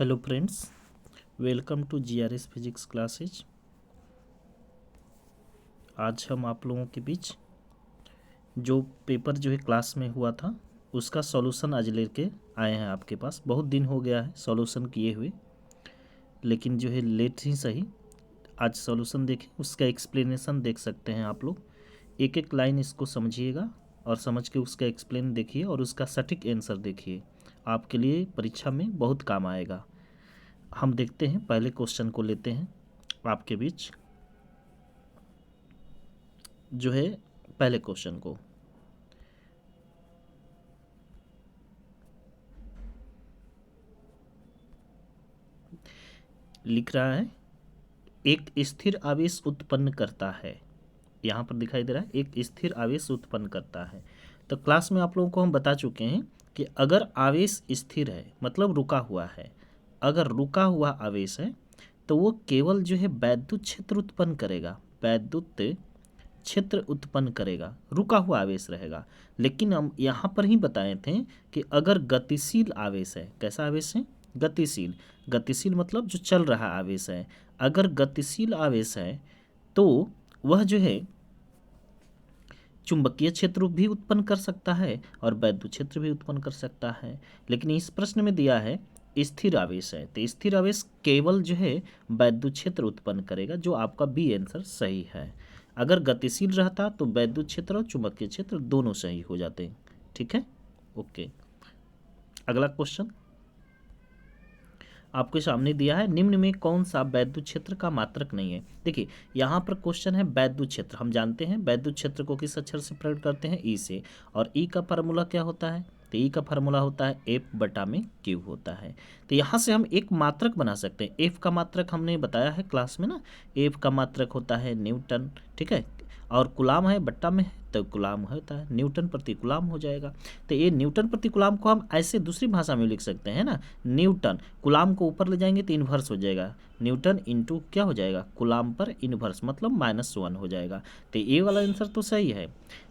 Hello friends, welcome to GRS physics classes. आज हम आप लोगों के बीच जो पेपर जो है क्लास में हुआ था उसका सॉल्यूशन आज लेके आए हैं आपके पास। बहुत दिन हो गया है सॉल्यूशन किए हुए, लेकिन जो है लेट ही सही आज सॉल्यूशन देखें। उसका एक्सप्लेनेशन देख सकते हैं आप लोग। एक एक लाइन इसको समझिएगा और समझ के उसका एक्सप्लेन देखिए और उसका सटीक आंसर देखिए, आपके लिए परीक्षा में बहुत काम आएगा। हम देखते हैं, पहले क्वेश्चन को लेते हैं आपके बीच। जो है पहले क्वेश्चन को लिख रहा है, एक स्थिर आवेश उत्पन्न करता है। यहाँ पर दिखाई दे रहा है एक स्थिर आवेश उत्पन्न करता है। तो क्लास में आप लोगों को हम बता चुके हैं कि अगर आवेश स्थिर है मतलब रुका हुआ है, अगर रुका हुआ आवेश है तो वो केवल जो है वैद्युत क्षेत्र उत्पन्न करेगा, वैद्युत क्षेत्र उत्पन्न करेगा, रुका हुआ आवेश रहेगा। लेकिन हम यहाँ पर ही बताए थे कि अगर गतिशील आवेश है, कैसा आवेश है? गतिशील। गतिशील मतलब जो चल रहा आवेश है। अगर गतिशील आवेश है तो वह जो है चुंबकीय क्षेत्र भी उत्पन्न कर सकता है और वैद्युत क्षेत्र भी उत्पन्न कर सकता है। लेकिन इस प्रश्न में दिया है स्थिर आवेश है, तो स्थिर आवेश केवल जो है वैद्युत क्षेत्र उत्पन्न करेगा, जो आपका बी आंसर सही है। अगर गतिशील रहता तो वैद्युत क्षेत्र और चुंबकीय क्षेत्र दोनों सही हो जाते। ठीक है, ओके। अगला क्वेश्चन आपके सामने दिया है, निम्न में कौन सा वैद्युत क्षेत्र का मात्रक नहीं है? देखिए यहाँ पर क्वेश्चन है वैद्युत क्षेत्र। हम जानते हैं वैद्युत क्षेत्र को किस अक्षर से प्रकट करते हैं? ई से। और ई का फार्मूला क्या होता है? तो ई का फार्मूला होता है एफ बटा में क्यू होता है। तो यहाँ से हम एक मात्रक बना सकते हैं। एफ का मात्रक हमने बताया है क्लास में ना, एफ का मात्रक होता है न्यूटन। ठीक है, और कुलाम है बट्टा में है तो कुलाम होता है, न्यूटन प्रति कुलाम हो जाएगा। तो ये न्यूटन प्रति कुलाम को हम ऐसे दूसरी भाषा में लिख सकते हैं ना, न्यूटन कुलाम को ऊपर ले जाएंगे तो इन्वर्स हो जाएगा, न्यूटन इंटू क्या हो जाएगा? कुलाम पर इन्वर्स, मतलब -1 हो जाएगा। तो ये वाला आंसर तो सही है।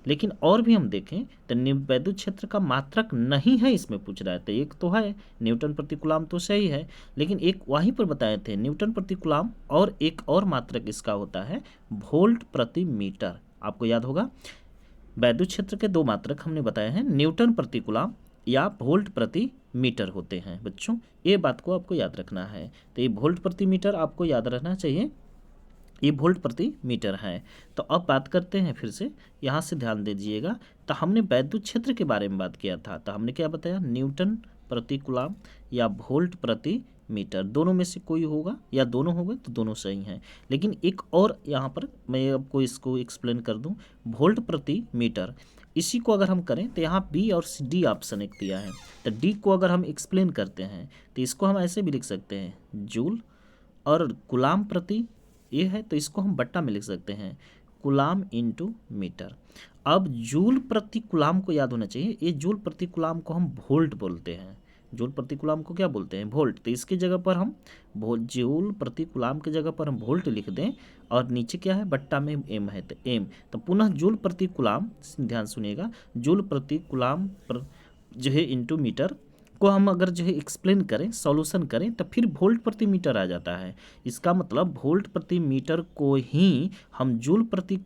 लेकिन और भी हम देखें तो वैद्युत क्षेत्र का मात्रक नहीं है इसमें पूछ रहा है, तो एक तो है न्यूटन प्रति कुलाम तो सही है, लेकिन एक वहीं पर बताए थे न्यूटन प्रति कुलाम, और एक और मात्रक इसका होता है वोल्ट प्रति मीटर। आपको याद होगा वैद्युत क्षेत्र के दो मात्रक हमने बताए हैं, न्यूटन प्रति कुलाम या वोल्ट प्रति मीटर होते हैं। बच्चों ये बात को आपको याद रखना है। तो ये वोल्ट प्रति मीटर आपको याद रहना चाहिए, ये वोल्ट प्रति मीटर है। तो अब बात करते हैं फिर से, यहाँ से ध्यान दे दीजिएगा। तो हमने वैद्युत क्षेत्र के बारे में बात किया था, तो हमने क्या बताया? न्यूटन प्रति कुलाम या वोल्ट प्रति मीटर, दोनों में से कोई होगा या दोनों होंगे तो दोनों सही हैं। लेकिन एक और यहाँ पर मैं आपको इसको एक्सप्लेन कर दूँ, वोल्ट प्रति मीटर, इसी को अगर हम करें तो यहाँ बी और डी ऑप्शन एक दिया है। तो डी को अगर हम एक्सप्लेन करते हैं तो इसको हम ऐसे भी लिख सकते हैं जूल, और कुलाम प्रति ये है तो इसको हम बट्टा में लिख सकते हैं कुलाम इंटू मीटर। अब जूल प्रति कुलाम को याद होना चाहिए, ये जूल प्रति कुलाम को हम वोल्ट बोलते हैं। जूल प्रति कुलाम को क्या बोलते हैं? वोल्ट। तो इसकी जगह पर हम जूल प्रति कुलाम की जगह पर हम वोल्ट लिख दें, और नीचे क्या है? बट्टा में एम है तो एम। तो पुनः जूल प्रति कुलाम, ध्यान सुनिएगा, जूल प्रति कुलाम जो है इंटू मीटर को हम अगर जो है एक्सप्लेन करें, सॉल्यूशन करें, तो फिर वोल्ट प्रति मीटर आ जाता है। इसका मतलब वोल्ट प्रति मीटर को ही हम जूल प्रति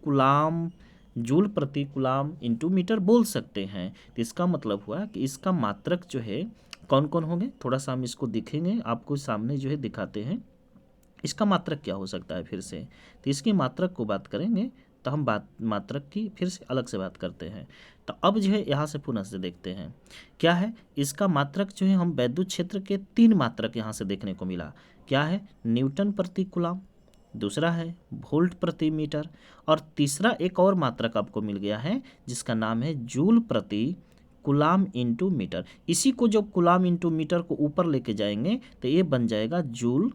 कुलाम इंटू मीटर बोल सकते हैं। तो इसका मतलब हुआ कि इसका मात्रक जो है कौन कौन होंगे, थोड़ा सा हम इसको दिखेंगे, आपको सामने जो है दिखाते हैं इसका मात्रक क्या हो सकता है फिर से। तो इसकी मात्रक को बात करेंगे तो हम बात मात्रक की फिर से अलग से बात करते हैं। तो अब जो है यहाँ से पुनः से देखते हैं क्या है इसका मात्रक। जो है हम वैद्युत क्षेत्र के 3 मात्रक यहाँ से देखने को मिला। क्या है? न्यूटन प्रति कुलाम, दूसरा है वोल्ट प्रति मीटर, और तीसरा एक और मात्रक आपको मिल गया है जिसका नाम है जूल प्रति कुलाम इंटू मीटर। इसी को जब कुलाम इंटू मीटर को ऊपर लेके जाएंगे तो ये बन जाएगा जूल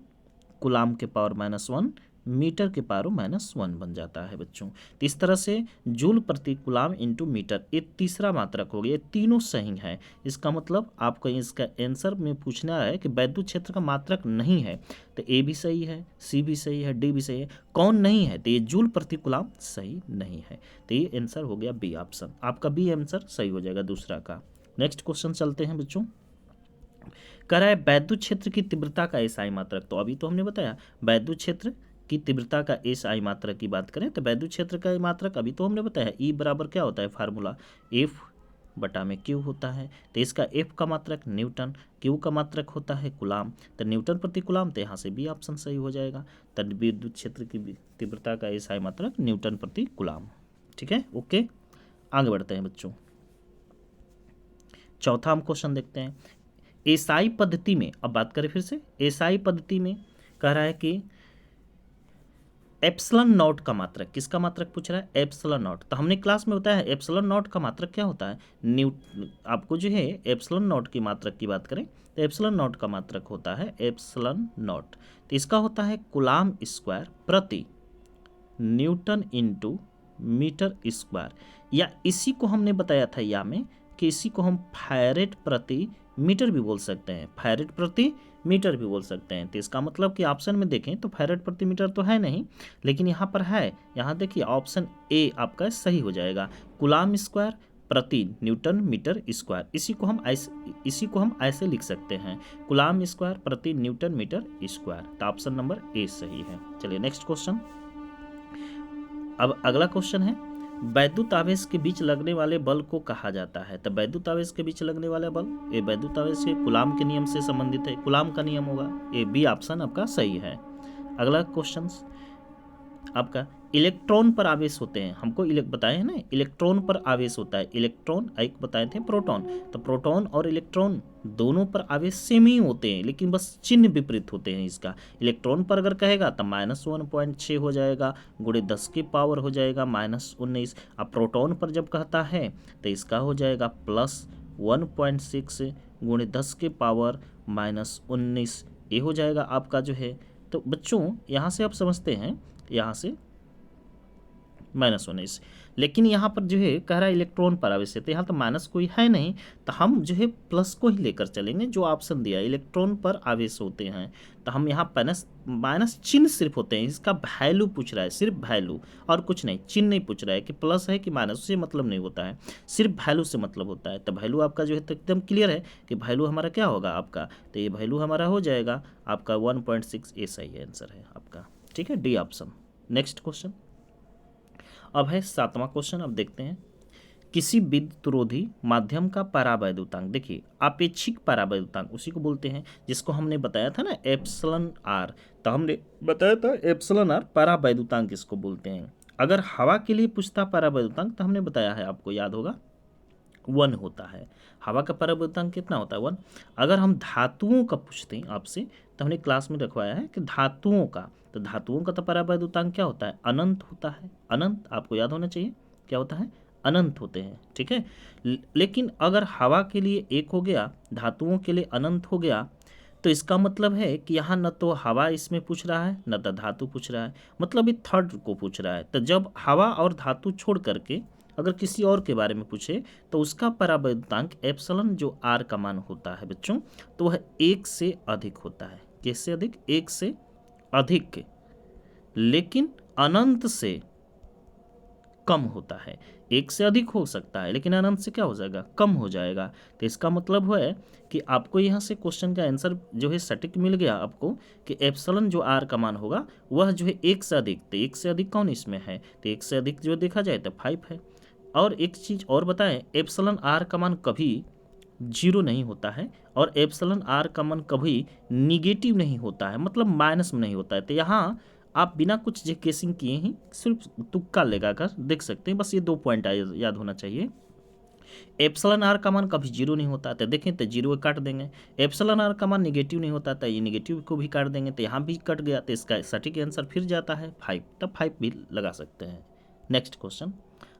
कुलाम के पावर -1 मीटर के पावर -1 बन जाता है बच्चों। तो इस तरह से जूल प्रति कुलाम इंटू मीटर ये तीसरा मात्रक हो गया। ये तीनों सही है। इसका मतलब आपको इसका आंसर में पूछना है कि वैद्युत क्षेत्र का मात्रक नहीं है, तो ए भी सही है, सी भी सही है, डी भी सही है। कौन नहीं है? तो ये जूल प्रति कुलाम सही नहीं है। तो ये आंसर हो गया बी ऑप्शन, आपका बी आंसर सही हो जाएगा दूसरा का। नेक्स्ट क्वेश्चन चलते हैं बच्चों। कह रहा है वैद्युत क्षेत्र की तीव्रता का एसआई मात्रक, तो अभी तो हमने बताया वैद्युत क्षेत्र की तीव्रता का एसआई मात्रक की बात करें तो वैद्युत क्षेत्र का मात्रक अभी तो हमने बताया ई बराबर क्या होता है फार्मूला एफ बटा में क्यू होता है। तो इसका एफ का मात्रक न्यूटन, क्यू का मात्रक होता है कुलाम, तो न्यूटन प्रति कुलाम, तो यहाँ से बी ऑप्शन सही हो जाएगा। तो विद्युत क्षेत्र की तीव्रता का एसआई मात्रक न्यूटन प्रति कुलाम। ठीक है, ओके, आगे बढ़ते हैं बच्चों। चौथा हम क्वेश्चन देखते हैं। एसआई पद्धति में, अब बात करें फिर से, एसआई पद्धति में कह रहा है कि एप्सिलॉन नॉट का मात्रक, किसका मात्रक पूछ रहा है? Epsilon not. तो हमने क्लास में बताया है एप्सिलॉन नॉट का मात्रक क्या होता है, आपको जो है एप्सिलॉन नॉट की मात्रक की बात करें तो एप्सिलॉन नॉट का मात्रक होता है एप्सिलॉन नॉट, तो इसका होता है कुलाम स्क्वायर प्रति न्यूटन इंटू मीटर स्क्वायर, या इसी को हमने बताया था या में कि इसी को हम फैरेड प्रति मीटर भी बोल सकते हैं, फैरेड प्रति मीटर भी बोल सकते हैं। तो इसका मतलब कि ऑप्शन में देखें तो फैरेड प्रति मीटर तो है नहीं, लेकिन यहाँ पर है, यहाँ देखिए ऑप्शन ए आपका सही हो जाएगा, कुलाम स्क्वायर प्रति न्यूटन मीटर स्क्वायर। इसी को हम ऐसे लिख सकते हैं, कुलाम स्क्वायर प्रति न्यूटन मीटर स्क्वायर। तो ऑप्शन नंबर ए सही है। चलिए नेक्स्ट क्वेश्चन। अब अगला क्वेश्चन है, वैद्युत आवेश के बीच लगने वाले बल को कहा जाता है। तो वैद्युत आवेश के बीच लगने वाला बल, ये वैद्युत आवेश के कुलाम के नियम से संबंधित है, कुलाम का नियम होगा, ये बी ऑप्शन आपका सही है। अगला क्वेश्चन आपका, इलेक्ट्रॉन पर आवेश होते हैं, हमको बताए हैं ना, इलेक्ट्रॉन पर आवेश होता है, इलेक्ट्रॉन एक बताए थे प्रोटॉन, तो प्रोटॉन और इलेक्ट्रॉन दोनों पर आवेश सेम ही होते हैं, लेकिन बस चिन्ह विपरीत होते हैं इसका। इलेक्ट्रॉन पर अगर कहेगा तो -1.6 हो जाएगा, गुणे 10 की पावर हो जाएगा -19। अब प्रोटॉन पर जब कहता है तो इसका हो जाएगा +1.6 गुणे 10 की पावर -19, ये हो जाएगा आपका जो है। तो बच्चों यहाँ से आप समझते हैं, यहाँ से -19, लेकिन यहाँ पर जो है कह रहा है इलेक्ट्रॉन पर आवेश है, तो यहाँ तो माइनस कोई है नहीं, तो हम जो है प्लस को ही लेकर चलेंगे, जो ऑप्शन दिया इलेक्ट्रॉन पर आवेश होते हैं, तो हम यहाँ माइनस चिन्ह सिर्फ होते हैं, इसका वैल्यू पूछ रहा है, सिर्फ वैल्यू और कुछ नहीं, चिन्ह नहीं पूछ रहा है कि प्लस है कि माइनस, उससे मतलब नहीं होता है, सिर्फ वैल्यू से मतलब होता है। तो वैल्यू आपका जो है तो एकदम क्लियर है कि वैल्यू हमारा क्या होगा आपका, तो ये वैल्यू हमारा हो जाएगा आपका 1.6, ये सही आंसर है आपका। ठीक है, डी ऑप्शन। नेक्स्ट क्वेश्चन अब है 7वां क्वेश्चन। अब देखते हैं, किसी विद्युतरोधी माध्यम का परावैद्युतांक, देखिए आपेक्षिक परावैद्युतांक उसी को बोलते हैं जिसको हमने बताया था ना एप्सिलॉन आर, तो हमने बताया था एप्सिलॉन आर परावैद्युतांक इसको बोलते हैं। अगर हवा के लिए पूछता परावैद्युतांक तो हमने बताया है, आपको याद होगा 1 होता है, हवा का परावैद्युतांक कितना होता है 1। अगर हम धातुओं का पूछते हैं आपसे तो हमने क्लास में रखवाया है कि धातुओं का, तो धातुओं का तो परावैद्युतांक क्या होता है, अनंत होता है, अनंत आपको याद होना चाहिए, क्या होता है, अनंत होते हैं। ठीक है, लेकिन अगर हवा के लिए 1 हो गया, धातुओं के लिए अनंत हो गया, तो इसका मतलब है कि यहाँ न तो हवा इसमें पूछ रहा है न तो धातु पूछ रहा है, मतलब ये थर्ड को पूछ रहा है। तो जब हवा और धातु छोड़ करके अगर किसी और के बारे में पूछे तो उसका परावैद्युतांक एप्सिलॉन जो आर का मान होता है बच्चों, तो वह 1 से अधिक होता है। किससे अधिक? 1 से अधिक, लेकिन अनंत से कम होता है। 1 से अधिक हो सकता है लेकिन अनंत से क्या हो जाएगा, कम हो जाएगा। तो इसका मतलब है कि आपको यहाँ से क्वेश्चन का आंसर जो है सटीक मिल गया आपको कि एप्सिलॉन जो आर का मान होगा वह जो है 1 से अधिक, तो 1 से अधिक कौन इसमें है, तो 1 से अधिक जो देखा जाए तो 5 है। और एक चीज़ और बताएं, एप्सिलॉन आर का मान कभी 0 नहीं होता है और एप्सिलॉन आर का मान कभी निगेटिव नहीं होता है, मतलब माइनस में नहीं होता है। तो यहाँ आप बिना कुछ गेसिंग किए ही सिर्फ तुक्का लगाकर देख सकते हैं, बस ये 2 पॉइंट याद होना चाहिए। एप्सिलॉन आर का मान कभी 0 नहीं होता, तो देखें तो 0 काट देंगे। एप्सिलॉन आर का मान निगेटिव नहीं होता, तो ये निगेटिव को भी काट देंगे, तो यहाँ भी कट गया, तो इसका सटीक आंसर फिर जाता है 5, तब 5 भी लगा सकते हैं। नेक्स्ट क्वेश्चन,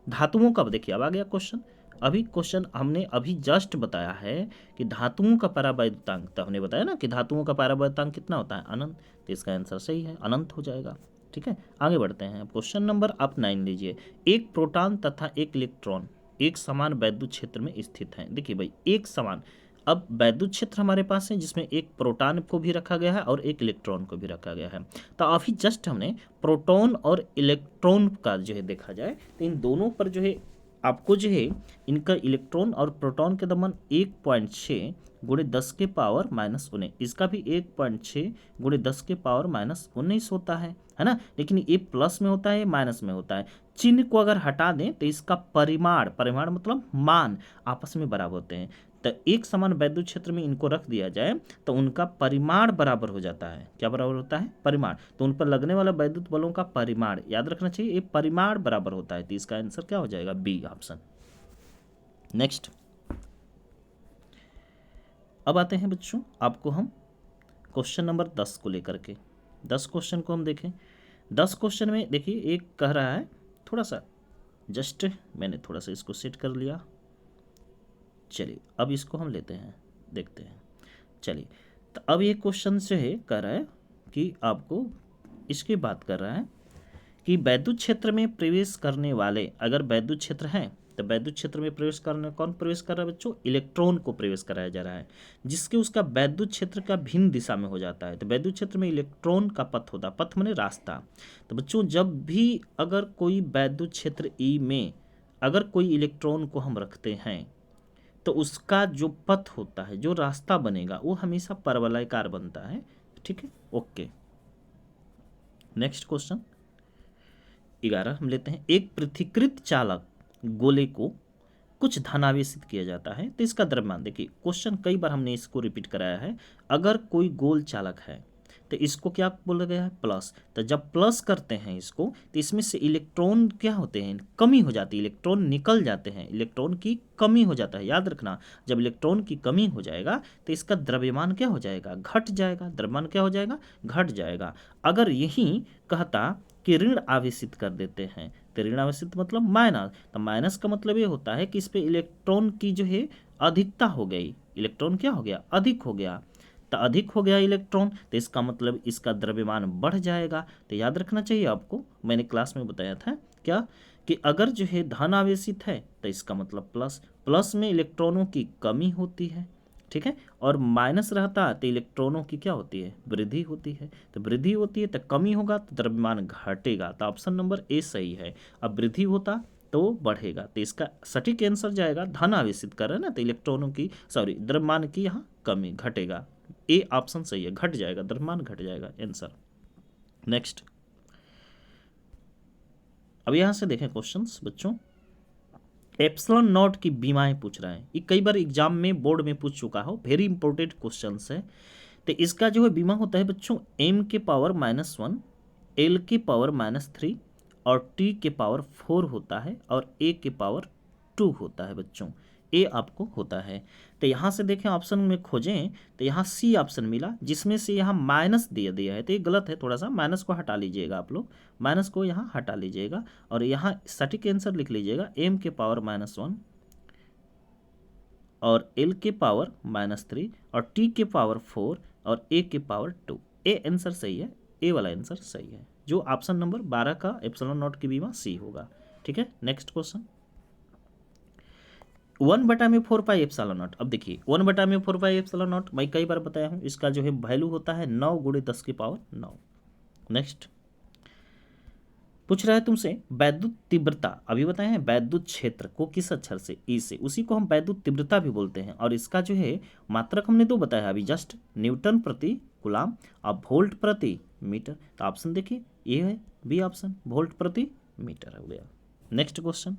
धातुओं का, देखिए अब आ गया क्वेश्चन। अभी क्वेश्चन हमने अभी जस्ट बताया है कि धातुओं का परावैद्युतांक, तो हमने बताया ना कि धातुओं का परावैद्युतांक कितना होता है, अनंत, तो इसका आंसर सही है, अनंत हो जाएगा। ठीक है, आगे बढ़ते हैं। क्वेश्चन नंबर आप 9 लीजिए। एक प्रोटॉन तथा एक इलेक्ट्रॉन एक समान वैद्युत क्षेत्र में स्थित हैं। देखिए भाई, एक समान, अब वैद्युत क्षेत्र हमारे पास है जिसमें एक प्रोटॉन को भी रखा गया है और एक इलेक्ट्रॉन को भी रखा गया है। तो अभी जस्ट हमने प्रोटॉन और इलेक्ट्रॉन का जो है देखा जाए तो इन दोनों पर जो है आपको जो है इनका इलेक्ट्रॉन और प्रोटॉन के दमन 1.6 गुणे 10 के पावर -19, इसका भी 1.6 गुणे 10 के पावर -19 होता है ना। लेकिन ये प्लस में होता है, ये माइनस में होता है। चिन्ह को अगर हटा दें तो इसका परिमाण, परिमाण मतलब मान, आपस में बराबर होते हैं। तो एक समान वैद्युत क्षेत्र में इनको रख दिया जाए तो उनका परिमाण बराबर हो जाता है। क्या बराबर होता है? परिमाण। तो उन पर लगने वाला वैद्युत बलों का परिमाण याद रखना चाहिए, ये परिमाण बराबर होता है। तो इसका आंसर क्या हो जाएगा? B option. नेक्स्ट, अब आते हैं बच्चों आपको हम क्वेश्चन नंबर 10 को लेकर के। 10 क्वेश्चन को हम देखें। 10 क्वेश्चन में देखिए एक कह रहा है, थोड़ा सा जस्ट मैंने थोड़ा सा इसको सेट कर लिया। चलिए अब इसको हम लेते हैं, देखते हैं। चलिए तो अब ये क्वेश्चन जो है कह रहा है कि आपको इसकी बात कर रहा है कि वैद्युत क्षेत्र में प्रवेश करने वाले, अगर वैद्युत क्षेत्र है तो वैद्युत क्षेत्र में प्रवेश करने, कौन प्रवेश कर रहा है बच्चों? इलेक्ट्रॉन को प्रवेश कराया जा रहा है, जिसके उसका वैद्युत क्षेत्र का भिन्न दिशा में हो जाता है। तो वैद्युत क्षेत्र में इलेक्ट्रॉन का पथ होता है, पथ माने रास्ता। तो बच्चों जब भी अगर कोई वैद्युत क्षेत्र ई में अगर कोई इलेक्ट्रॉन को हम रखते हैं तो उसका जो पथ होता है, जो रास्ता बनेगा, वो हमेशा परवलयाकार बनता है। ठीक है, ओके। नेक्स्ट क्वेश्चन 11 हम लेते हैं। एक पृथ्वीकृत चालक गोले को कुछ धनावेशित किया जाता है तो इसका द्रव्यमान, देखिए क्वेश्चन कई बार हमने इसको रिपीट कराया है। अगर कोई गोल चालक है तो इसको क्या बोला गया है? प्लस। तो जब प्लस करते हैं इसको तो इसमें से इलेक्ट्रॉन क्या होते हैं? कमी हो जाती है, इलेक्ट्रॉन निकल जाते हैं, इलेक्ट्रॉन की कमी हो जाता है। याद रखना, जब इलेक्ट्रॉन की कमी हो जाएगा तो इसका द्रव्यमान क्या हो जाएगा? घट जाएगा। द्रव्यमान क्या हो जाएगा? घट जाएगा। अगर यही कहता कि ऋण आवेशित कर देते हैं तो ऋण आवेशित मतलब माइनस, तो माइनस का मतलब ये होता है कि इस पे इलेक्ट्रॉन की जो है अधिकता हो गई, इलेक्ट्रॉन क्या हो गया? अधिक हो गया। तो अधिक हो गया इलेक्ट्रॉन तो इसका मतलब इसका द्रव्यमान बढ़ जाएगा। तो याद रखना चाहिए आपको, मैंने क्लास में बताया था क्या कि अगर जो है धन आवेशित है तो इसका मतलब प्लस, प्लस में इलेक्ट्रॉनों की कमी होती है। ठीक है, और माइनस रहता है तो इलेक्ट्रॉनों की क्या होती है? वृद्धि होती है। तो वृद्धि होती है तो कमी होगा तो द्रव्यमान घटेगा। तो ऑप्शन नंबर ए सही है। अब वृद्धि होता तो बढ़ेगा, तो इसका सटीक आंसर जाएगा, धन आवेशित कर रहे हैं ना तो इलेक्ट्रॉनों की, सॉरी द्रव्यमान की यहाँ कमी, घटेगा। ए ऑप्शन सही है, घट जाएगा, द्रव्यमान घट जाएगा आंसर। नेक्स्ट, अब यहां से देखें क्वेश्चंस बच्चों। एप्सिलॉन नॉट की बीमाएं पूछ रहा है, ये कई बार एग्जाम में बोर्ड में पूछ चुका हो, वेरी इंपॉर्टेंट क्वेश्चंस है। तो इसका जो है बीमा होता है बच्चों m के पावर -1, l के पावर -3 और t के पावर 4 होता है और a के पावर 2 होता है बच्चों। ए आपको होता है। तो यहाँ से देखें ऑप्शन में खोजें तो यहाँ सी ऑप्शन मिला, जिसमें से यहाँ माइनस दिया दिया है तो ये गलत है, थोड़ा सा माइनस को हटा लीजिएगा आप लोग, माइनस को यहाँ हटा लीजिएगा और यहाँ सटीक आंसर लिख लीजिएगा m के पावर -1 और l के पावर -3 और t के पावर 4 और a के पावर 2। ए आंसर सही है, ए वाला आंसर सही है, जो ऑप्शन नंबर 12 का एप्सिलॉन नॉट की बीमा सी होगा। ठीक है, नेक्स्ट क्वेश्चन 1/4 एप्सिलॉन नॉट। अब देखिए 1/4 एप्सिलॉन नॉट मैं कई बार बताया हूँ, इसका जो है वैल्यू होता है 9 × 10 की पावर 9। नेक्स्ट पूछ रहा है तुमसे वैद्युत तीव्रता, अभी बताए हैं वैद्युत क्षेत्र को किस अक्षर से? ई से, उसी को हम वैद्युत तीव्रता भी बोलते हैं। और इसका जो है मात्रक हमने दो बताया अभी जस्ट, न्यूटन प्रति कूलाम और वोल्ट प्रति मीटर। तो ऑप्शन देखिए ये है बी ऑप्शन, वोल्ट प्रति मीटर हो गया। नेक्स्ट क्वेश्चन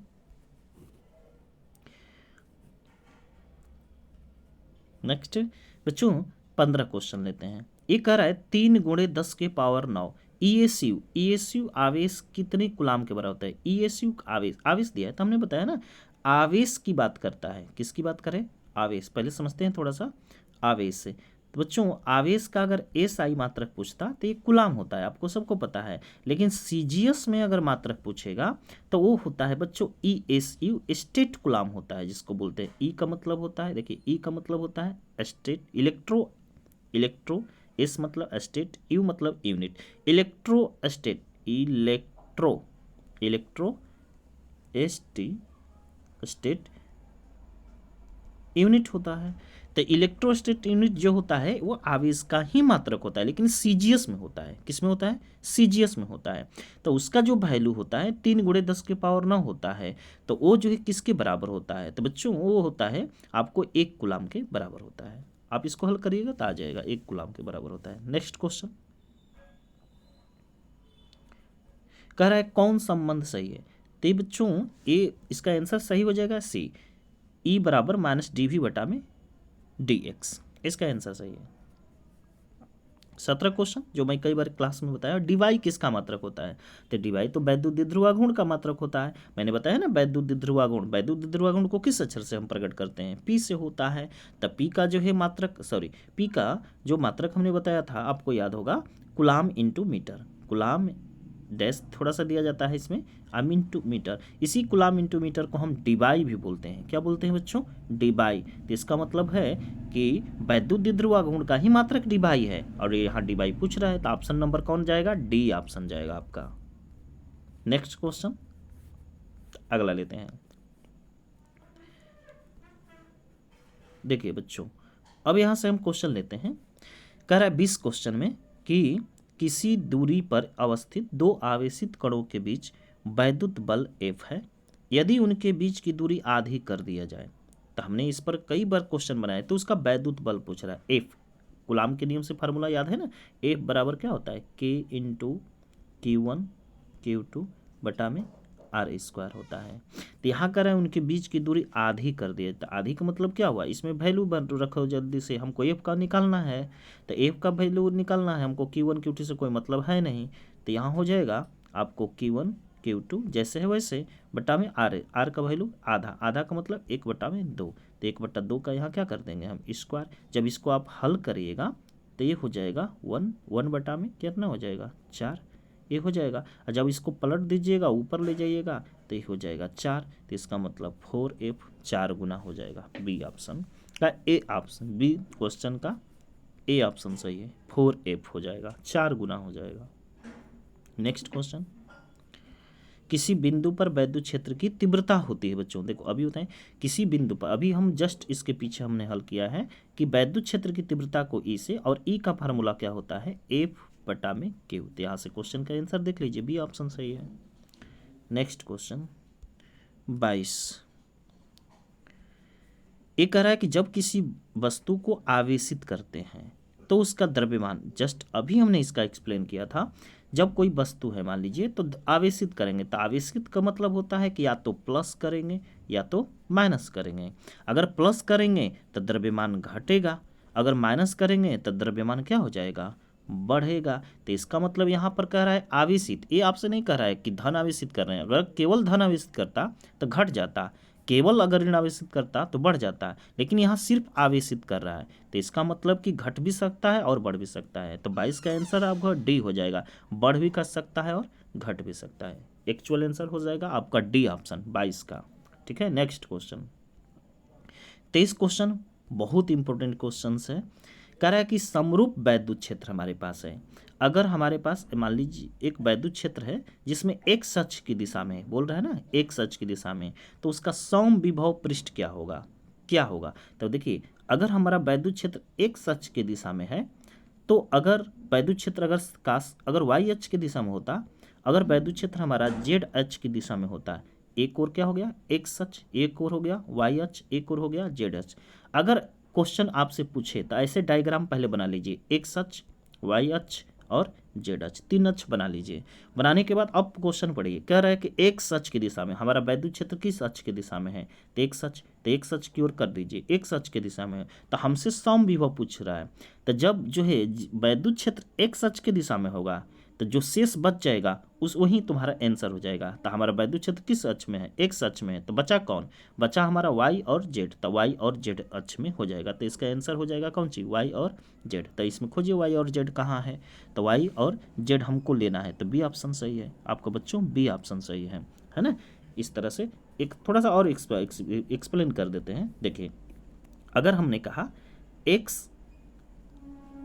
नेक्स्ट बच्चों 15 क्वेश्चन लेते हैं। ये कह रहा है 3 × 10 के पावर 9 ईएसयू आवेश कितने कूलाम के बराबर होता है? ईएसयू आवेश दिया है तो हमने बताया ना, आवेश की बात करता है। किसकी बात करें? आवेश। पहले समझते हैं थोड़ा सा आवेश से। तो बच्चों आवेश का अगर एसआई मात्रक पूछता तो ये कूलाम होता है, आपको सबको पता है। लेकिन सीजीएस में अगर मात्रक पूछेगा तो वो होता है बच्चों ईएसयू, स्टेट कूलाम होता है, जिसको बोलते हैं। ई का मतलब होता है, देखिए ई का मतलब होता है स्टेट, इलेक्ट्रो एस मतलब स्टेट, यू मतलब यूनिट, इलेक्ट्रो स्टेट यूनिट होता है। तो इलेक्ट्रोस्टेट यूनिट जो होता है वो आवेश का ही मात्रक होता है, लेकिन सीजीएस में होता है। किस में होता है? सीजीएस में होता है। तो उसका जो वैल्यू होता है 3 × 10 के पावर 9 होता है। तो वो जो है किसके बराबर होता है? तो बच्चों वो होता है आपको 1 कूलाम के बराबर होता है। आप इसको हल करिएगा तो आ जाएगा, 1 कूलाम के बराबर होता है। नेक्स्ट क्वेश्चन कह रहा है कौन संबंध सही है। तो ये बच्चों ये इसका आंसर सही हो जाएगा सी, ई बराबर माइनस डी वी बटा में डी एक्स, इसका आंसर सही है। 17 क्वेश्चन जो मैं कई बार क्लास में बताया, डिवाई किसका मात्रक होता है। तो डिवाई तो वैद्युत द्विध्रुवागुण का मात्रक होता है। मैंने बताया ना वैद्युत द्विध्रुवागुण, वैद्युत द्विध्रुवागुण को किस अक्षर से हम प्रकट करते हैं, पी से होता है। तब पी का जो है मात्रक, सॉरी पी का जो मात्रक हमने बताया था आपको याद होगा, coulomb into meter. Coulomb dash थोड़ा सा दिया जाता है इसमें, आम इंटू मीटर। इसी कूलाम इंटू मीटर को हम डिबाई भी बोलते हैं। क्या बोलते हैं बच्चों, डिबाई। तो इसका मतलब है कि वैद्युत द्विध्रुवागुण का ही मात्रक डिबाई है, और ये यहाँ डिबाई पूछ रहा है, तो ऑप्शन नंबर कौन जाएगा, डी ऑप्शन जाएगा आपका। नेक्स्ट क्वेश्चन अगला लेते हैं। देखिए बच्चों अब यहाँ से हम क्वेश्चन लेते हैं। कह रहा है 20 क्वेश्चन में कि किसी दूरी पर अवस्थित दो आवेशित कणों के बीच वैद्युत बल F है, यदि उनके बीच की दूरी आधी कर दिया जाए। तो हमने इस पर कई बार क्वेश्चन बनाए, तो उसका वैद्युत बल पूछ रहा है। F कूलाम के नियम से फार्मूला याद है ना, F बराबर क्या होता है, K इंटू Q1 Q2 बटा में आर स्क्वायर होता है। तो यहाँ कर रहे हैं उनके बीच की दूरी आधी कर दिए। तो आधी का मतलब क्या हुआ, इसमें वैल्यू रखो जल्दी से, हमको एफ का निकालना है। तो एफ का वैल्यू निकालना है हमको, Q1 Q2 से कोई मतलब है नहीं। तो यहाँ हो जाएगा आपको Q1 Q2 जैसे है वैसे बटा में आर का वैल्यू आधा, आधा का मतलब 1/2। तो 1/2 का यहाँ क्या कर देंगे हम स्क्वायर। जब इसको आप हल करिएगा तो ये हो जाएगा 1 बटा में कितना हो जाएगा 4, ये हो जाएगा। और जब इसको पलट दीजिएगा ऊपर ले जाइएगा तो ये हो जाएगा 4। तो इसका मतलब 4F 4 गुना हो जाएगा। बी ऑप्शन का ए ऑप्शन, बी क्वेश्चन का ए ऑप्शन सही है, 4F हो जाएगा, 4 गुना हो जाएगा। नेक्स्ट क्वेश्चन, किसी बिंदु पर वैद्युत क्षेत्र की तीव्रता होती है। बच्चों देखो अभी बताएं, किसी बिंदु पर, अभी हम जस्ट इसके पीछे हमने हल किया है कि वैद्युत क्षेत्र की तीव्रता को ई से, और ई का फार्मूला क्या होता है, एफ बटा में क्यू। तो यहाँ से क्वेश्चन का आंसर देख लीजिए, बी ऑप्शन सही है। नेक्स्ट क्वेश्चन 22, ये कह रहा है कि जब किसी वस्तु को आवेशित करते हैं तो उसका द्रव्यमान, जस्ट अभी हमने इसका एक्सप्लेन किया था, जब कोई वस्तु है मान लीजिए तो आवेशित करेंगे, तो आवेशित का मतलब होता है कि या तो प्लस करेंगे या तो माइनस करेंगे। अगर प्लस करेंगे तो द्रव्यमान घटेगा, अगर माइनस करेंगे तो द्रव्यमान क्या हो जाएगा, बढ़ेगा। तो इसका मतलब यहाँ पर कह रहा है आवेशित, ये आपसे नहीं कह रहा है कि धन आवेशित कर रहे हैं। अगर केवल धन आवेशित करता तो घट जाता, केवल अगर ऋण आवेशित करता तो बढ़ जाता, लेकिन यहाँ सिर्फ आवेशित कर रहा है। तो इसका मतलब कि घट भी सकता है और बढ़ भी सकता है। तो 22 का आंसर आपका डी हो जाएगा, बढ़ भी कर सकता है और घट भी सकता है। एक्चुअल आंसर हो जाएगा आपका डी ऑप्शन 22 का। ठीक है, नेक्स्ट क्वेश्चन 23 क्वेश्चन बहुत इंपॉर्टेंट क्वेश्चन है। कह रहा है कि समरूप वैद्युत क्षेत्र हमारे पास है। अगर हमारे पास मान लीजिए एक वैद्युत क्षेत्र है जिसमें एक अक्ष की दिशा में, बोल रहा है ना एक अक्ष की दिशा में, तो उसका सम विभव पृष्ठ क्या होगा, क्या होगा। तो देखिए अगर हमारा वैद्युत क्षेत्र एक अक्ष की दिशा में है, तो अगर वैद्युत क्षेत्र अगर वाई अक्ष की दिशा में होता, अगर वैद्युत क्षेत्र हमारा जेड अक्ष की दिशा में होता, एक और क्या हो गया एक्स अक्ष, एक और हो गया वाई अक्ष, एक और हो गया जेड अक्ष। अगर क्वेश्चन आपसे पूछे तो ऐसे डायग्राम पहले बना लीजिए, एक्स अक्ष, वाई अक्ष और जेड अक्ष, 3 अक्ष बना लीजिए। बनाने के बाद अब क्वेश्चन पढ़िए, कह रहा है कि एक्स अक्ष की दिशा में हमारा वैद्युत क्षेत्र किस अक्ष की दिशा में है, तो एक्स अक्ष, तो एक्स अक्ष की ओर कर दीजिए, एक्स अक्ष की दिशा में है। तो हमसे सम विभव पूछ रहा है, तो जब जो है वैद्युत क्षेत्र एक्स अक्ष की दिशा में होगा तो जो शेष बच जाएगा उस वही तुम्हारा आंसर हो जाएगा। तो हमारा वैद्युत क्षेत्र किस अक्ष में है, एक्स अक्ष में है, तो बचा कौन, बचा हमारा वाई और जेड, तो वाई और जेड अक्ष में हो जाएगा। तो इसका आंसर हो जाएगा कौन सी, वाई और जेड। तो इसमें खोजिए वाई और जेड कहाँ है, तो वाई और जेड हमको लेना है, तो बी ऑप्शन सही है आपका बच्चों, बी ऑप्शन सही है ना। इस तरह से एक थोड़ा सा और एक्सप्लेन कर देते हैं। देखिए अगर हमने कहा एक्स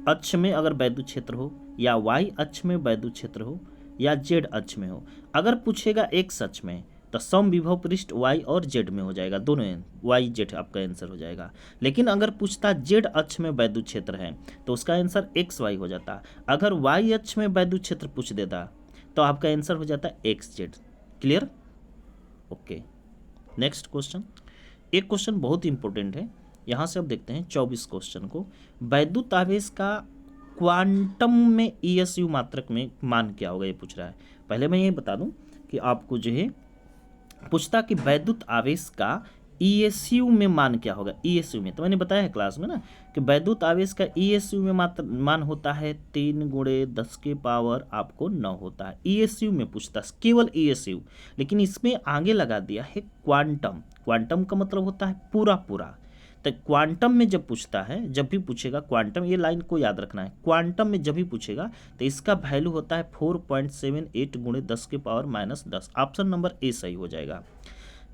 अक्ष में अगर वैद्युत क्षेत्र हो, या वाई अक्ष में वैद्युत क्षेत्र हो, या जेड अक्ष में हो, अगर पूछेगा एक्स अक्ष में तो सम विभव पृष्ठ वाई और जेड में हो जाएगा, दोनों वाई जेड आपका आंसर हो जाएगा। लेकिन अगर पूछता जेड अक्ष में वैद्युत क्षेत्र है तो उसका आंसर एक्स वाई हो जाता। अगर वाई अक्ष में वैद्युत क्षेत्र पूछ देता तो आपका आंसर हो जाता x Z. Clear, okay. Next question, एक क्वेश्चन बहुत इंपॉर्टेंट है, यहाँ से अब देखते हैं 24 क्वेश्चन को। वैद्युत आवेश का क्वांटम में ईएसयू मात्रक में मान क्या होगा, ये पूछ रहा है। पहले मैं ये बता दूं कि आपको जो है पूछता कि वैद्युत आवेश का ईएसयू में मान क्या होगा। ईएसयू में तो मैंने बताया है क्लास में ना कि वैद्युत आवेश का ईएसयू में मान होता है 3 गुणे 10 के पावर आपको 9 होता है। ईएसयू में पूछता केवल ईएसयू, लेकिन इसमें आगे लगा दिया है क्वांटम। क्वांटम का मतलब होता है पूरा पूरा। तो क्वांटम में जब पूछता है, जब भी पूछेगा क्वांटम, ये लाइन को याद रखना है, क्वांटम में जब भी पूछेगा तो इसका वैल्यू होता है 4.78 गुणे 10 के पावर -10। ऑप्शन नंबर ए सही हो जाएगा।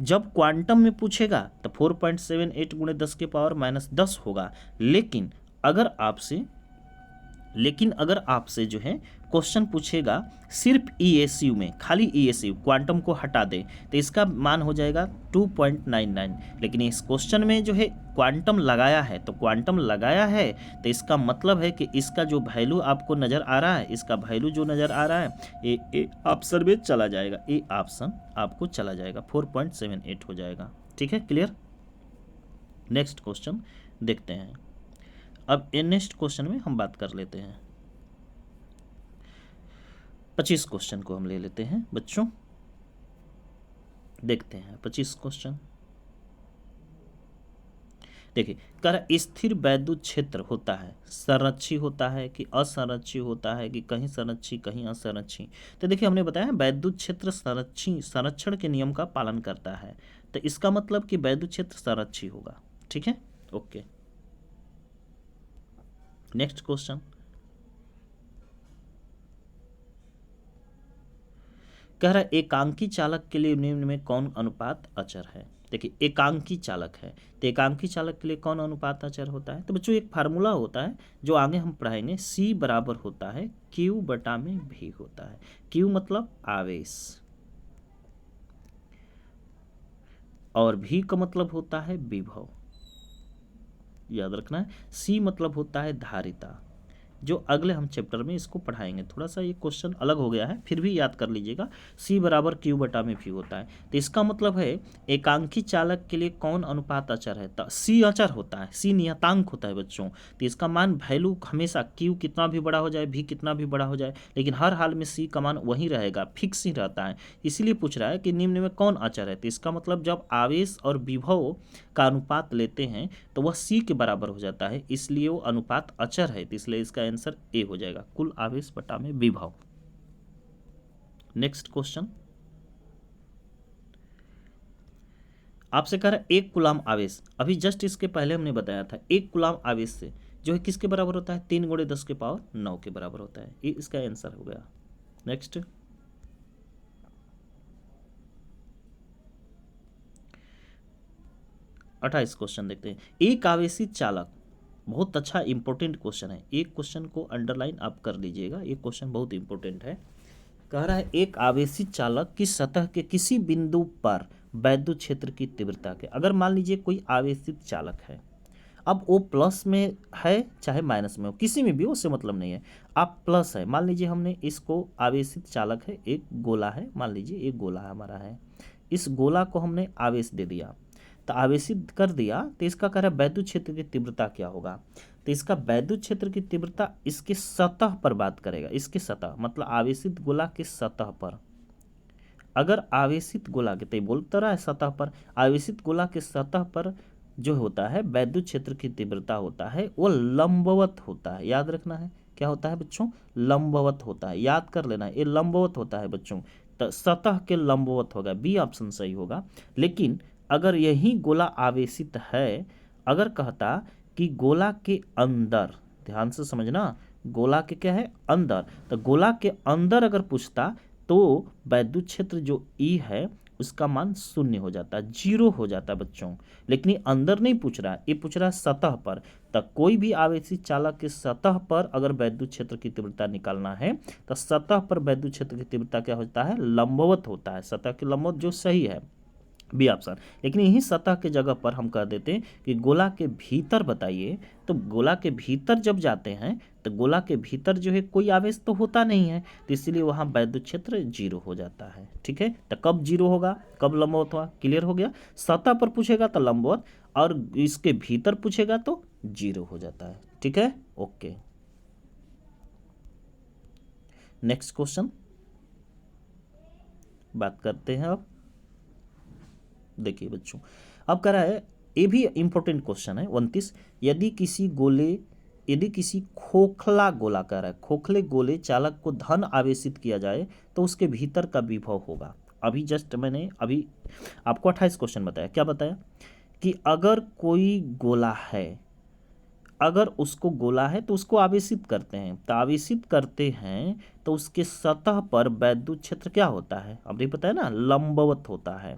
जब क्वांटम में पूछेगा तो 4.78 गुणे 10 के पावर -10 होगा। लेकिन अगर आपसे जो है क्वेश्चन पूछेगा सिर्फ ईएसयू में, खाली ईएसयू, क्वांटम को हटा दे, तो इसका मान हो जाएगा 2.99। लेकिन इस क्वेश्चन में जो है क्वांटम लगाया है, तो क्वांटम लगाया है तो इसका मतलब है कि इसका जो वैल्यू आपको नज़र आ रहा है, इसका वैल्यू जो नज़र आ रहा है ए ऑप्शन में चला जाएगा। ए ऑप्शन आपको चला जाएगा, 4.78 हो जाएगा। ठीक है, क्लियर। नेक्स्ट क्वेश्चन देखते हैं। अब नेक्स्ट क्वेश्चन में हम बात कर लेते हैं 25 क्वेश्चन को हम ले लेते हैं बच्चों। देखते हैं 25 क्वेश्चन। देखिए, कर स्थिर वैद्युत क्षेत्र होता है, संरक्षी होता है कि असंरक्षी होता है कि कहीं संरक्षी कहीं असंरक्षी। तो देखिए, हमने बताया वैद्युत क्षेत्र संरक्षण के नियम का पालन करता है, तो इसका मतलब कि वैद्युत क्षेत्र संरक्षी होगा। ठीक है, ओके। नेक्स्ट क्वेश्चन, कह रहा है एकांकी चालक के लिए निम्न में कौन अनुपात अचर है। देखिए, एकांकी चालक है तो एकांकी चालक के लिए कौन अनुपात अचर होता है। तो बच्चों एक फार्मूला होता है जो आगे हम पढ़ाएंगे, C बराबर होता है Q बटा में V होता है। Q मतलब आवेश और V का मतलब होता है विभव, याद रखना है। C मतलब होता है धारिता, जो अगले हम चैप्टर में इसको पढ़ाएंगे। थोड़ा सा ये क्वेश्चन अलग हो गया है, फिर भी याद कर लीजिएगा। C बराबर Q बटा में V होता है। तो इसका मतलब है एकांकी चालक के लिए कौन अनुपात अचर है, तो C अचर होता है, C नियतांक होता है बच्चों। तो इसका मान वैल्यू हमेशा Q कितना भी बड़ा हो जाए, V कितना भी बड़ा हो जाए, लेकिन हर हाल में C का मान वही रहेगा, फिक्स ही रहता है। इसीलिए पूछ रहा है कि निम्न में कौन अचर है। तो इसका मतलब जब आवेश और विभव का अनुपात लेते हैं तो वह C के बराबर हो जाता है, इसलिए वो अनुपात अचर है। तो इसलिए इसका आंसर ए हो जाएगा, कुल आवेश बटा में विभव। नेक्स्ट क्वेश्चन, आपसे कह रहा है 1 कूलाम आवेश, अभी जस्ट इसके पहले हमने बताया था 1 कूलाम आवेश से जो है किसके बराबर होता है, 3 गुणे 10 के पावर 9 के बराबर होता है। ये इसका आंसर हो गया। नेक्स्ट, 28 क्वेश्चन देखते हैं। एक आवेशी चालक, बहुत अच्छा इंपॉर्टेंट क्वेश्चन है, एक क्वेश्चन को अंडरलाइन आप कर लीजिएगा, ये क्वेश्चन बहुत इंपॉर्टेंट है। कह रहा है एक आवेशी चालक की सतह के किसी बिंदु पर वैद्युत क्षेत्र की तीव्रता के, अगर मान लीजिए कोई आवेशित चालक है, अब वो प्लस में है चाहे माइनस में हो, किसी में भी उससे मतलब नहीं है। आप प्लस है, मान लीजिए हमने इसको आवेशित चालक है, एक गोला है, मान लीजिए एक गोला हमारा है, इस गोला को हमने आवेश दे दिया, तो आवेशित कर दिया, तो इसका कह रहा है वैद्युत क्षेत्र की तीव्रता क्या होगा। तो इसका वैद्युत क्षेत्र की तीव्रता इसके सतह पर बात करेगा, इसके सतह मतलब आवेशित गोला के सतह पर। अगर आवेशित गोला के, तो बोलता रहा है सतह पर, आवेशित गोला के सतह पर जो होता है वैद्युत क्षेत्र की तीव्रता होता है वो लंबवत होता है, याद रखना है। क्या होता है बच्चों, लंबवत होता है, याद कर लेना है, ये लंबवत होता है बच्चों, तो सतह के लंबवत होगा, बी ऑप्शन सही होगा। लेकिन अगर यही गोला आवेशित है, अगर कहता कि गोला के अंदर, ध्यान से समझना, गोला के क्या है अंदर, तो गोला के अंदर अगर पूछता तो वैद्युत क्षेत्र जो ई है उसका मान 0 हो जाता है, 0 हो जाता है बच्चों। लेकिन ये अंदर नहीं पूछ रहा है, ये पूछ रहा है सतह पर। तब कोई भी आवेशित चालक के सतह पर अगर वैद्युत क्षेत्र की तीव्रता निकालना है तो सतह पर वैद्युत क्षेत्र की तीव्रता क्या होता है, लंबवत होता है, सतह के लंबवत, जो सही है बी ऑप्शन। लेकिन यही सतह के जगह पर हम कह देते हैं कि गोला के भीतर बताइए, तो गोला के भीतर जब जाते हैं तो गोला के भीतर जो है कोई आवेश तो होता नहीं है, तो इसलिए वहाँ वैद्युत क्षेत्र 0 हो जाता है। ठीक है, तो कब 0 होगा, कब लंबवत हुआ, क्लियर हो गया। सतह पर पूछेगा तो लंबवत, और इसके भीतर पूछेगा तो 0 हो जाता है। ठीक है, ओके। नेक्स्ट क्वेश्चन बात करते हैं अब। देखिए बच्चों, अब कह रहा है, ये भी इंपॉर्टेंट क्वेश्चन है 29। यदि किसी खोखला गोला, कह रहा है खोखले गोले चालक को धन आवेशित किया जाए तो उसके भीतर का विभव होगा। अभी जस्ट मैंने अभी आपको 28 क्वेश्चन बताया। क्या बताया कि अगर कोई गोला है, अगर उसको गोला है तो उसको आवेशित करते हैं, तो आवेशित करते हैं तो उसके सतह पर वैद्युत क्षेत्र क्या होता है, अभी पता है ना, लंबवत होता है।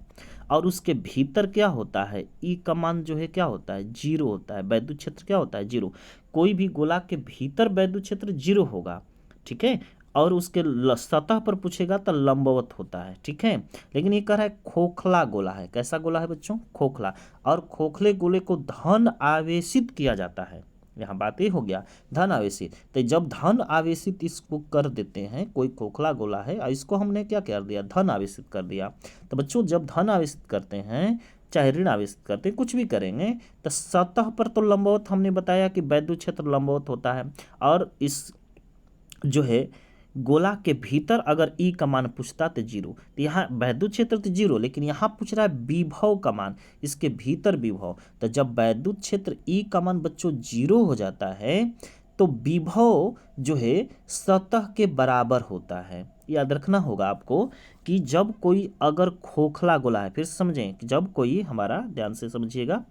और उसके भीतर क्या होता है, ई का मान जो है क्या होता है, 0 होता है। वैद्युत क्षेत्र क्या होता है, 0। कोई भी गोला के भीतर वैद्युत क्षेत्र 0 होगा। ठीक है, और उसके सतह पर पूछेगा तो लंबवत होता है। ठीक है, लेकिन ये कह रहा है खोखला गोला है। कैसा गोला है बच्चों, खोखला। और खोखले गोले को धन आवेशित किया जाता है। यहाँ बात ये हो गया धन आवेशित। तो जब धन आवेशित इसको कर देते हैं, कोई खोखला गोला है और इसको हमने क्या कर दिया, धन आवेशित कर दिया। तो बच्चों जब धन आवेशित करते हैं, चाहे ऋण आवेशित करते हैं, कुछ भी करेंगे, तो सतह पर तो लंबवत, हमने बताया कि वैद्युत क्षेत्र लंबवत होता है। और इस जो है गोला के भीतर अगर ई का मान पूछता तो 0, तो यहाँ वैद्युत क्षेत्र तो 0, लेकिन यहाँ पूछ रहा है विभव का मान, इसके भीतर विभव। तो जब वैद्युत क्षेत्र ई का मान बच्चों 0 हो जाता है तो विभव जो है सतह के बराबर होता है। याद रखना होगा आपको कि जब कोई अगर खोखला गोला है, फिर समझें कि जब कोई हमारा, ध्यान से समझिएगा,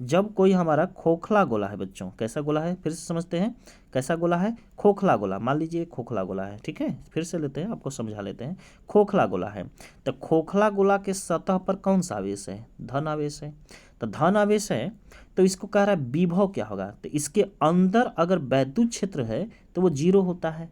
जब कोई हमारा खोखला गोला है बच्चों, कैसा गोला है, फिर से समझते हैं, कैसा गोला है, खोखला गोला। मान लीजिए खोखला गोला है। ठीक है, फिर से लेते हैं, आपको समझा लेते हैं। खोखला गोला है तो खोखला गोला के सतह पर कौन सा आवेश है, धन आवेश है। तो धन आवेश है तो इसको कह रहा है विभव क्या होगा, तो इसके अंदर अगर वैद्युत क्षेत्र है तो वो 0 होता है।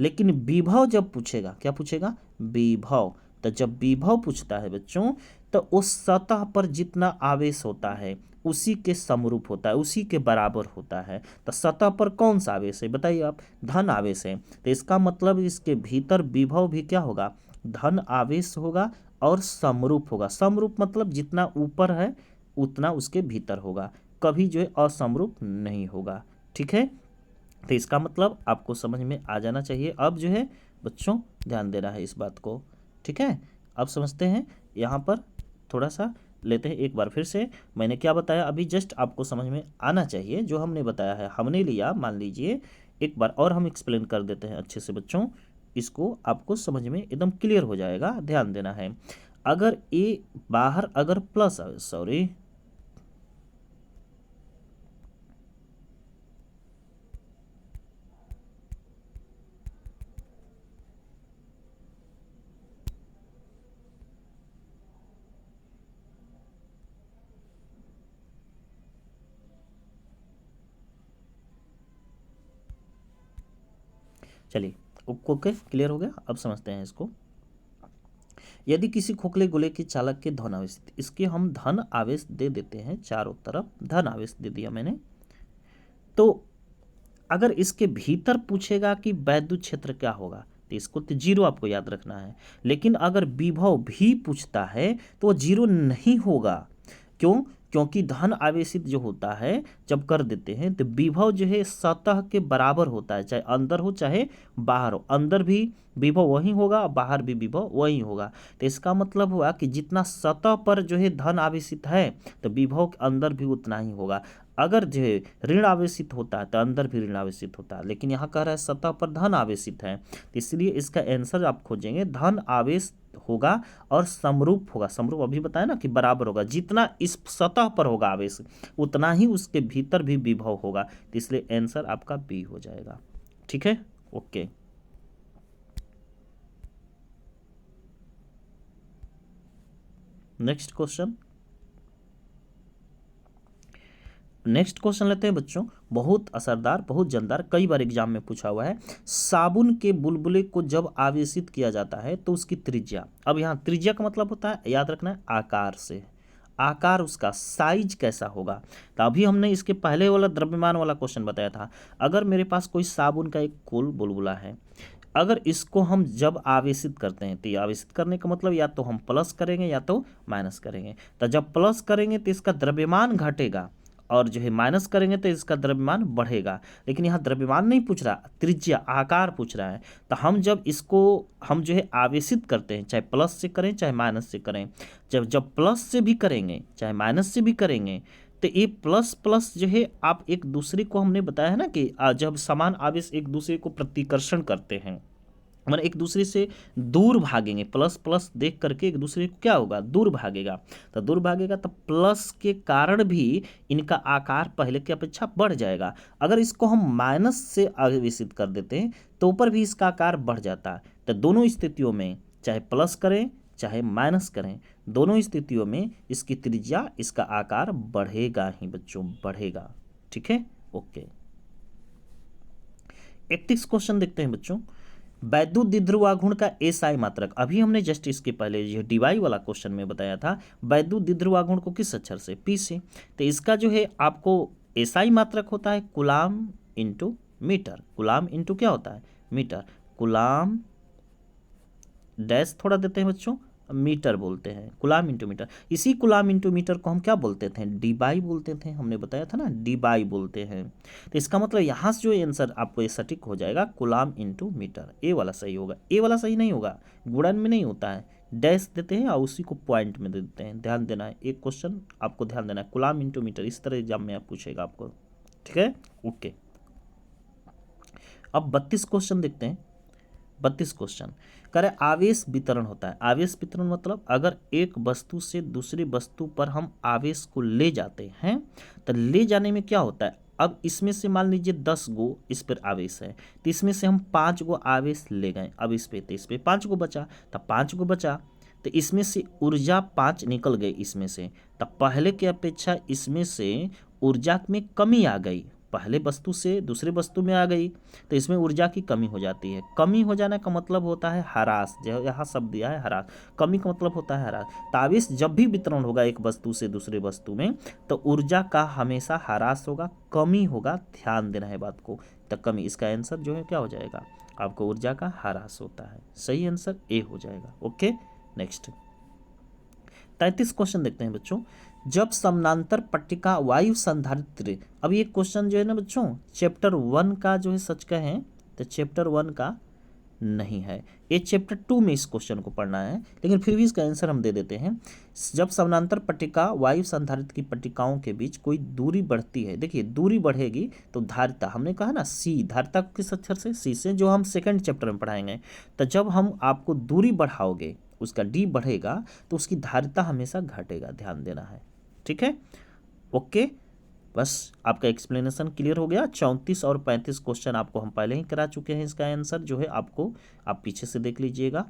लेकिन विभव जब पूछेगा, क्या पूछेगा, विभव। तो जब विभव पूछता है बच्चों, तो उस सतह पर जितना आवेश होता है उसी के समरूप होता है, उसी के बराबर होता है। तो सतह पर कौन सा आवेश है बताइए आप, धन आवेश है। तो इसका मतलब इसके भीतर विभव भी क्या होगा, धन आवेश होगा और समरूप होगा। समरूप मतलब जितना ऊपर है उतना उसके भीतर होगा, कभी जो है असमरूप नहीं होगा। ठीक है, तो इसका मतलब आपको समझ में आ जाना चाहिए। अब जो है बच्चों ध्यान देना है इस बात को। ठीक है, अब समझते हैं, यहाँ पर थोड़ा सा लेते हैं एक बार फिर से। मैंने क्या बताया अभी, जस्ट आपको समझ में आना चाहिए जो हमने बताया है, हमने लिया, मान लीजिए एक बार और हम एक्सप्लेन कर देते हैं अच्छे से बच्चों, इसको आपको समझ में एकदम क्लियर हो जाएगा। ध्यान देना है, अगर ए बाहर अगर प्लस, सॉरी, चलिए ओके, क्लियर हो गया। अब समझते हैं इसको। यदि किसी खोखले गोले के चालक के धन आवेश, इसके हम धन आवेश दे देते हैं, चारों तरफ धन आवेश दे दिया मैंने। तो अगर इसके भीतर पूछेगा कि वैद्युत क्षेत्र क्या होगा, तो इसको तो 0 आपको याद रखना है। लेकिन अगर विभव भी पूछता है तो वो 0 नहीं होगा। क्यों, क्योंकि धन आवेशित जो होता है जब कर देते हैं तो विभव जो है सतह के बराबर होता है, चाहे अंदर हो चाहे बाहर हो। अंदर भी विभव वही होगा, बाहर भी विभव वही होगा। तो इसका मतलब हुआ कि जितना सतह पर जो है धन आवेशित है तो विभव के अंदर भी उतना ही होगा। अगर जो है ऋण आवेशित होता है तो अंदर भी ऋण आवेशित होता है, लेकिन यहाँ कह रहा है सतह पर धन आवेशित है, तो इसलिए इसका आंसर आप खोजेंगे धन आवेश होगा और समरूप होगा। समरूप अभी बताया ना कि बराबर होगा, जितना इस सतह पर होगा आवेश उतना ही उसके भीतर भी विभव होगा, तो इसलिए आंसर आपका बी हो जाएगा। ठीक है, ओके। नेक्स्ट क्वेश्चन लेते हैं बच्चों, बहुत असरदार, बहुत जानदार, कई बार एग्जाम में पूछा हुआ है। साबुन के बुलबुले को जब आवेशित किया जाता है तो उसकी त्रिज्या, अब यहाँ त्रिज्या का मतलब होता है, याद रखना है, आकार से, आकार उसका साइज कैसा होगा। तो अभी हमने इसके पहले वाला द्रव्यमान वाला क्वेश्चन बताया था। अगर मेरे पास कोई साबुन का एक गोल बुलबुला है, अगर इसको हम जब आवेशित करते हैं तो ये आवेशित करने का मतलब या तो हम प्लस करेंगे या तो माइनस करेंगे। तो जब प्लस करेंगे तो इसका द्रव्यमान घटेगा और जो है माइनस करेंगे तो इसका द्रव्यमान बढ़ेगा। लेकिन यहाँ द्रव्यमान नहीं पूछ रहा, त्रिज्या आकार पूछ रहा है। तो हम जब इसको हम जो है आवेशित करते हैं, चाहे प्लस से करें चाहे माइनस से करें, जब जब प्लस से भी करेंगे चाहे माइनस से भी करेंगे तो ये प्लस प्लस जो है आप एक दूसरे को, हमने बताया है ना कि जब समान आवेश एक दूसरे को प्रतिकर्षण करते हैं, मतलब एक दूसरे से दूर भागेंगे, प्लस प्लस देख करके एक दूसरे को क्या होगा, दूर भागेगा। तो दूर भागेगा तो प्लस के कारण भी इनका आकार पहले की अपेक्षा बढ़ जाएगा। अगर इसको हम माइनस से आवेशित कर देते हैं तो ऊपर भी इसका आकार बढ़ जाता है। तो दोनों स्थितियों में चाहे प्लस करें चाहे माइनस करें, दोनों स्थितियों में इसकी त्रिज्या, इसका आकार बढ़ेगा ही बच्चों, बढ़ेगा। ठीक है, ओके। 31 क्वेश्चन देखते हैं बच्चों। वैद्युत द्विध्रुवाघूर्ण का एसआई मात्रक, अभी हमने जस्ट इसके पहले ये डीवाई वाला क्वेश्चन में बताया था, वैद्युत द्विध्रुवाघूर्ण को किस अक्षर से, पी से। तो इसका जो है आपको एसआई मात्रक होता है coulomb into meter. Coulomb into क्या होता है, मीटर। कूलाम डैश थोड़ा देते हैं बच्चों, मीटर बोलते हैं, कूलाम इंटू मीटर। इसी कूलाम इंटू मीटर को हम क्या बोलते थे, डीबाई बोलते थे, हमने बताया था ना, डीबाई बोलते हैं। तो इसका मतलब यहाँ से जो आंसर आपको ये सटीक हो जाएगा कूलाम इंटू मीटर, ए वाला सही होगा। ए वाला सही नहीं होगा, गुणन में नहीं होता है, डैश देते हैं और उसी को पॉइंट में दे देते हैं। ध्यान देना है, एक क्वेश्चन आपको ध्यान देना है, कूलाम इंटू मीटर, इस तरह एग्जाम में आप पूछेगा आपको। ठीक है, ओके। अब 32 क्वेश्चन देखते हैं। 32 क्वेश्चन कह रहे आवेश वितरण होता है। आवेश वितरण मतलब अगर एक वस्तु से दूसरी वस्तु पर हम आवेश को ले जाते हैं तो ले जाने में क्या होता है, अब इसमें से मान लीजिए 10 गो इस पर आवेश है, तो इसमें से हम 5 गो आवेश ले गए, अब इस पे 5 गो बचा, तब 5 गो बचा, तो इसमें से ऊर्जा 5 निकल गई इसमें से, तब पहले की अपेक्षा इसमें से ऊर्जा में कमी आ गई, पहले वस्तु से दूसरे वस्तु में आ गई तो इसमें ऊर्जा की कमी हो जाती है। कमी हो जाने का मतलब होता है ह्रास, जो यहाँ शब्द दिया है ह्रास, कमी का मतलब होता है ह्रास। तो आवेश जब भी वितरण होगा एक वस्तु से दूसरे वस्तु में तो ऊर्जा का हमेशा ह्रास होगा, कमी होगा, ध्यान देना है बात को। तो कमी, इसका आंसर जो है क्या हो जाएगा, आपको ऊर्जा का ह्रास होता है, सही आंसर ए हो जाएगा। ओके, नेक्स्ट 33 क्वेश्चन देखते हैं बच्चों। जब समानांतर पट्टिका वायु संधारित्र, अब ये क्वेश्चन जो है ना बच्चों चैप्टर 1 का जो है सच कहें तो चैप्टर 1 का नहीं है, ये चैप्टर 2 में इस क्वेश्चन को पढ़ना है, लेकिन फिर भी इसका आंसर हम दे देते हैं। जब समानांतर पट्टिका वायु संधारित्र की पट्टिकाओं के बीच कोई दूरी बढ़ती है, देखिए दूरी बढ़ेगी तो धारिता, हमने कहा ना सी, धारिता को किस अक्षर से, सी से, जो हम सेकंड चैप्टर में पढ़ाएंगे। तो जब हम आपको दूरी बढ़ाओगे, उसका डी बढ़ेगा तो उसकी धारिता हमेशा घटेगा, ध्यान देना है। ठीक है, ओके, बस आपका एक्सप्लेनेशन क्लियर हो गया। 34 और 35 क्वेश्चन आपको हम पहले ही करा चुके हैं, इसका आंसर जो है आपको आप पीछे से देख लीजिएगा।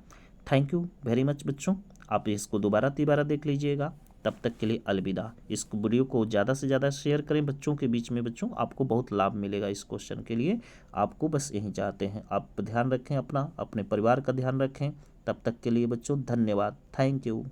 थैंक यू वेरी मच बच्चों, आप इसको दोबारा तिबारा देख लीजिएगा। तब तक के लिए अलविदा। इस वीडियो को ज़्यादा से ज़्यादा शेयर करें बच्चों के बीच में, बच्चों आपको बहुत लाभ मिलेगा इस क्वेश्चन के लिए। आपको बस यही चाहते हैं, आप ध्यान रखें अपना, अपने परिवार का ध्यान रखें। तब तक के लिए बच्चों धन्यवाद, थैंक यू।